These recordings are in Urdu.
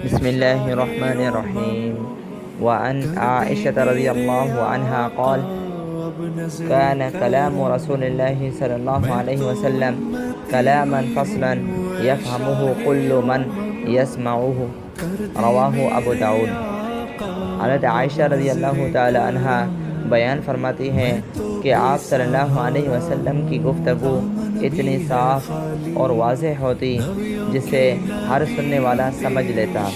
بسم الله الرحمن الرحيم. وعن عائشة رضي الله عنها قال كان كلام رسول الله صلى الله عليه وسلم كلاما فصلا يفهمه كل من يسمعه. رواہ ابو داؤد۔ حضرت عائشہ رضی اللہ تعالی عنہ بیان فرماتی ہیں کہ آپ صلی اللہ علیہ وسلم کی گفتگو اتنی صاف اور واضح ہوتی جسے ہر سننے والا سمجھ لیتا۔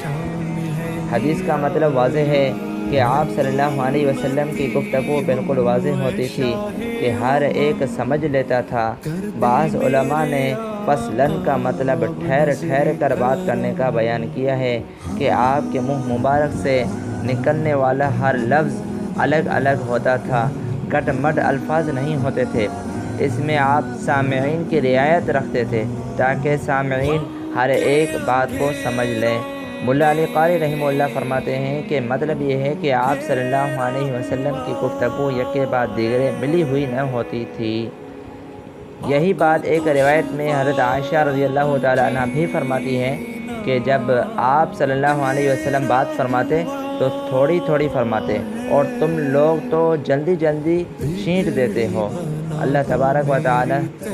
حدیث کا مطلب واضح ہے کہ آپ صلی اللہ علیہ وسلم کی گفتگو بالکل واضح ہوتی تھی کہ ہر ایک سمجھ لیتا تھا۔ بعض علماء نے فصلاً کا مطلب ٹھہر ٹھہر کر بات کرنے کا بیان کیا ہے کہ آپ کے منہ مبارک سے نکلنے والا ہر لفظ الگ الگ ہوتا تھا، کٹ مٹ الفاظ نہیں ہوتے تھے۔ اس میں آپ سامعین کی رعایت رکھتے تھے تاکہ سامعین ہر ایک بات کو سمجھ لیں۔ ملا علی قاری رحمہ اللہ فرماتے ہیں کہ مطلب یہ ہے کہ آپ صلی اللہ علیہ وسلم کی گفتگو یکے بعد دیگرے ملی ہوئی نہ ہوتی تھی۔ یہی بات ایک روایت میں حضرت عائشہ رضی اللہ تعالی عنہ بھی فرماتی ہیں کہ جب آپ صلی اللہ علیہ وسلم بات فرماتے تو تھوڑی تھوڑی فرماتے اور تم لوگ تو جلدی جلدی چھینٹ دیتے ہو۔ اللہ تبارک و تعالی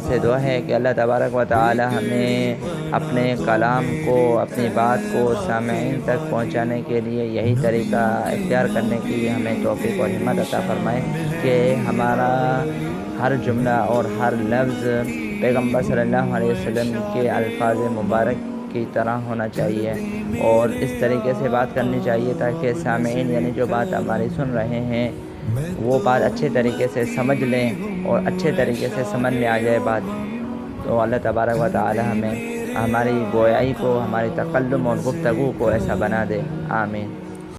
سے دعا ہے کہ اللہ تبارک و تعالی ہمیں اپنے کلام کو، اپنی بات کو سامعین تک پہنچانے کے لیے یہی طریقہ اختیار کرنے کی ہمیں توفیق اور ہمت عطا فرمائے کہ ہمارا ہر جملہ اور ہر لفظ پیغمبر صلی اللہ علیہ وسلم کے الفاظ مبارک کی طرح ہونا چاہیے اور اس طریقے سے بات کرنی چاہیے تاکہ سامعین یعنی جو بات ہماری سن رہے ہیں وہ بات اچھے طریقے سے سمجھ لیں اور اچھے طریقے سے سمجھ میں آ جائے بات۔ تو اللہ تبارک و تعالی ہمیں ہماری گویائی کو، ہماری تکلم اور گفتگو کو ایسا بنا دے۔ آمین۔